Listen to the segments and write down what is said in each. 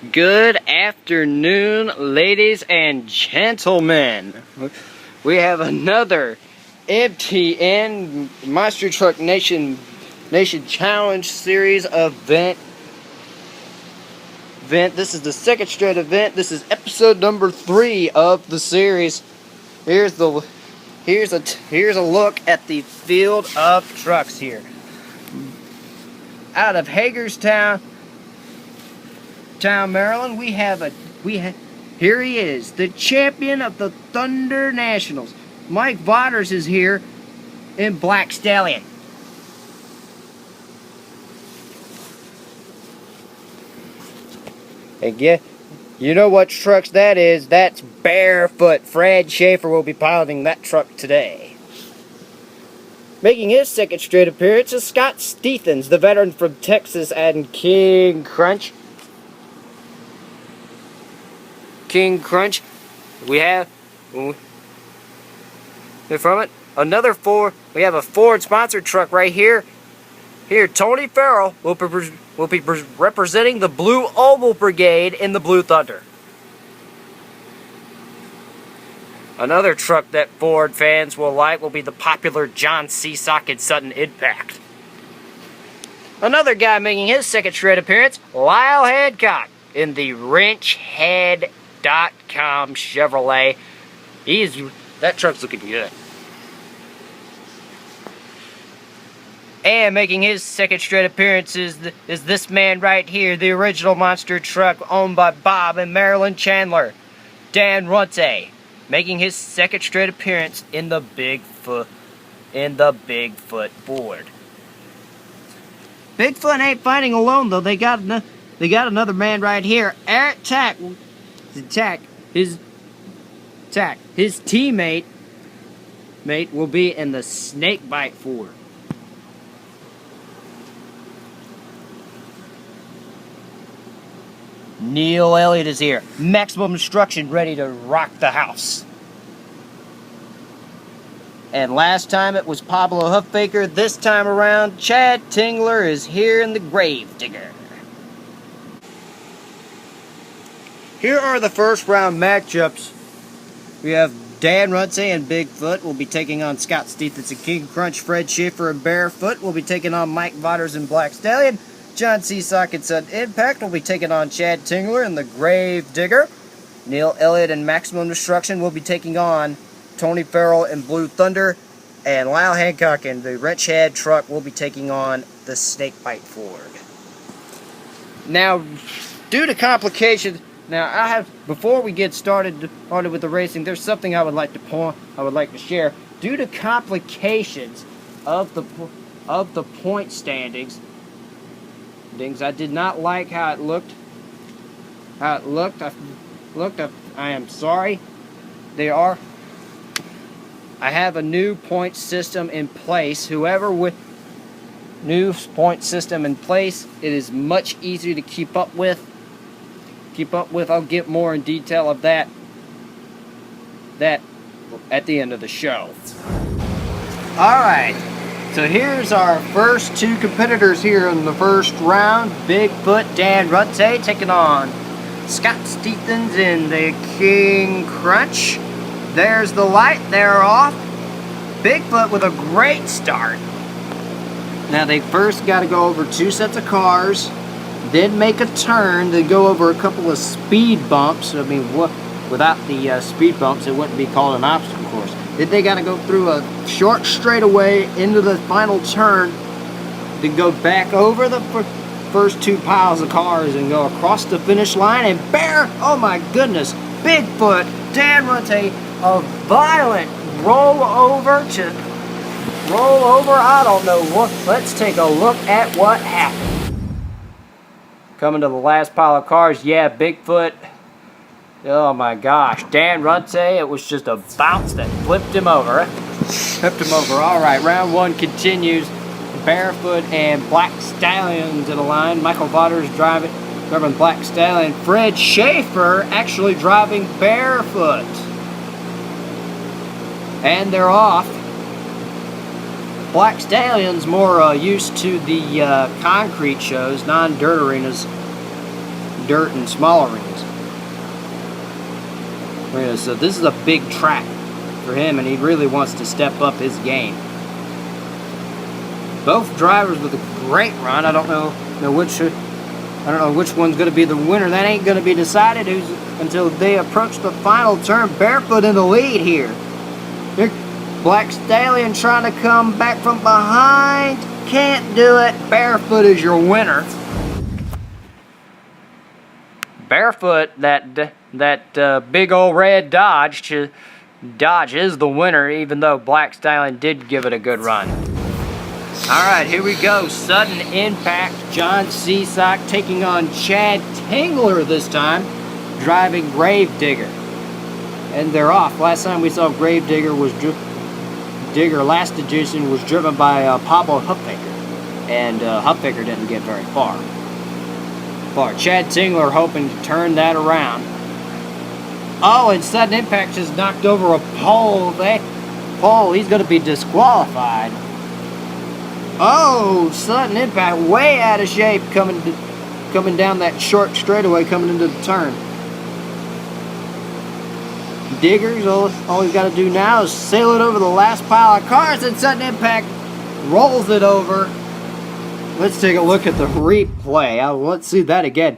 Good afternoon, ladies and gentlemen. We have another M.T.N. Monster Truck Nation Challenge Series event. This is the second straight event. This is episode number 3 of the series. Here's a look at the field of trucks here. Out of Hagerstown, Maryland, here he is, the champion of the Thunder Nationals. Mike Vodders is here in Black Stallion. And you know what trucks that is? That's Barefoot. Fred Schaefer will be piloting that truck today. Making his second straight appearance is Scott Stevens, the veteran from Texas and King Crunch. We have from it another Ford. We have a Ford sponsored truck right here. Here, Tony Farrell will be representing the Blue Oval Brigade in the Blue Thunder. Another truck that Ford fans will like will be the popular John Seasock and Sutton Impact. Another guy making his second straight appearance, Lyle Hancock in the WrenchHead.com Chevrolet. That truck's looking good. And making his second straight appearance is this man right here, the original monster truck owned by Bob and Marilyn Chandler, Dan Runte, making his second straight appearance in the Bigfoot board. Bigfoot ain't fighting alone though. They got another man right here, Eric Tack. His teammate will be in the Snakebite Ford. Neil Elliott is here. Maximum Destruction ready to rock the house. And last time it was Pablo Huffbaker. This time around, Chad Tingler is here in the Gravedigger. Here are the first round matchups. We have Dan Runte and Bigfoot will be taking on Scott Stevens and King Crunch. Fred Schaefer and Barefoot will be taking on Mike Vodders and Black Stallion. John Seasock and Sutton Impact will be taking on Chad Tingler and the Gravedigger. Neil Elliott and Maximum Destruction will be taking on Tony Farrell and Blue Thunder. And Lyle Hancock and the WrenchHead truck will be taking on the Snakebite Ford. Now, due to complications, before we get started with the racing, there's something I would like to share. Due to complications of the point standings, I did not like how it looked. I am sorry. I have a new point system in place. New point system in place, it is much easier to keep up with. I'll get more in detail of that at the end of the show. Alright, so here's our first two competitors here in the first round. Bigfoot Dan Runte taking on Scott Stevens in the King Crunch. There's the light, they're off. Bigfoot with a great start. Now they first got to go over 2 sets of cars, then make a turn, then go over a couple of speed bumps. I mean, without the speed bumps, it wouldn't be called an obstacle course. Then they got to go through a short straightaway into the final turn, then go back over the first 2 piles of cars and go across the finish line. And oh my goodness, Bigfoot, Dan Runte, a violent roll over. I don't know what. Let's take a look at what happened. Coming to the last pile of cars, yeah, Bigfoot. Oh my gosh, Dan Runte, it was just a bounce that flipped him over. All right, round 1 continues. Barefoot and Black Stallion to the line. Michael Vodders driving Black Stallion. Fred Schaefer actually driving Barefoot. And they're off. Black Stallion's more used to the concrete shows, non-dirt arenas. dirt and smaller rings. So this is a big track for him, and he really wants to step up his game. Both drivers with a great run. I don't know which one's going to be the winner. That ain't going to be decided until they approach the final turn. Barefoot in the lead here. Black Stallion trying to come back from behind. Can't do it. Barefoot is your winner. Barefoot, that big old red Dodge is the winner, even though Black Stallion did give it a good run. Alright, here we go. Sudden impact. John Seasock taking on Chad Tingler this time, driving Gravedigger. And they're off. Last time we saw Gravedigger last edition was driven by Pablo Hupfaker. And Hupfaker didn't get very far. Chad Tingler hoping to turn that around. Oh, and sudden impact just knocked over a pole. He's going to be disqualified. Oh, sudden impact, way out of shape, coming down that short straightaway, coming into the turn. Diggers, all he's got to do now is sail it over the last pile of cars, and sudden impact rolls it over. Let's take a look at the replay. Let's see that again.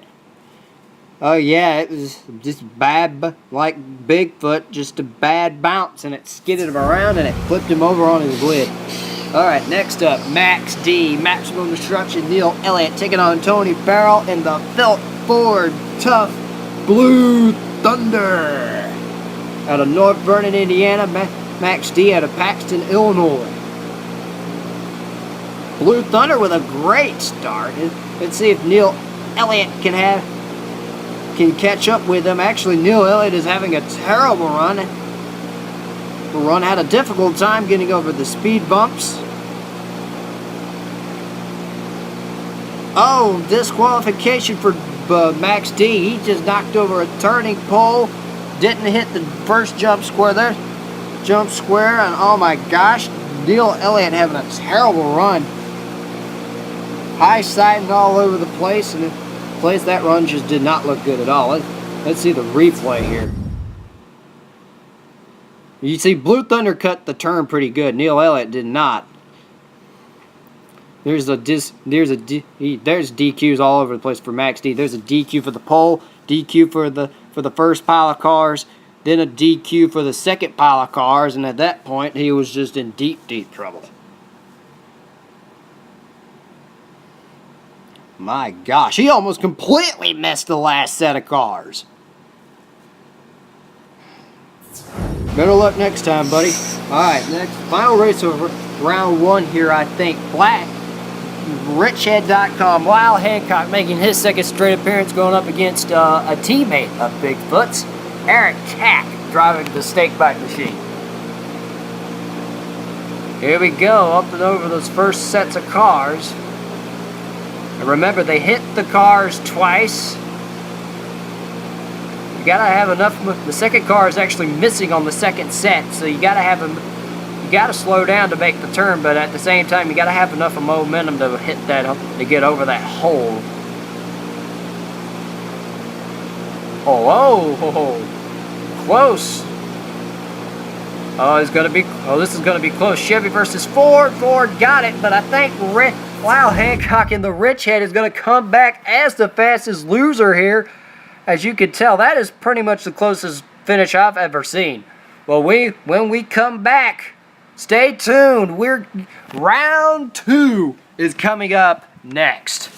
Oh yeah, it was just bad, like Bigfoot, just a bad bounce, and it skidded him around, and it flipped him over on his lid. Alright, next up, Max D, Maximum Destruction, Neil Elliott taking on Tony Farrell in the Felt Ford Tough Blue Thunder. Out of North Vernon, Indiana, Max D out of Paxton, Illinois. Blue Thunder with a great start. Let's see if Neil Elliott can catch up with him. Actually, Neil Elliott is having a terrible run. Had a difficult time getting over the speed bumps. Oh, disqualification for Max D. He just knocked over a turning pole. Didn't hit the first jump square there. And oh my gosh, Neil Elliott having a terrible run. High siding all over the place, and that run just did not look good at all. Let's see the replay here. You see, Blue Thunder cut the turn pretty good. Neil Elliott did not. There's DQs all over the place for Max D. There's a DQ for the pole, DQ for the first pile of cars, then a DQ for the second pile of cars, and at that point he was just in deep trouble. My gosh, he almost completely missed the last set of cars. Better luck next time, buddy. Alright, next final race over. Round 1 here, I think. Black. Richhead.com. Lyle Hancock making his second straight appearance, going up against a teammate of Bigfoot's, Eric Tack, driving the stake bike machine. Here we go, up and over those first sets of cars. And remember, they hit the cars twice. You gotta have enough. The second car is actually missing on the second set, so you gotta slow down to make the turn, but at the same time you gotta have enough of momentum to hit that, to get over that hole. Oh, close. This is gonna be close. Chevy versus Ford. Ford got it, but I think Lyle Hancock in the Rich Head is gonna come back as the fastest loser here. As you can tell, that is pretty much the closest finish I've ever seen. Well, when we come back, stay tuned. Round 2 is coming up next.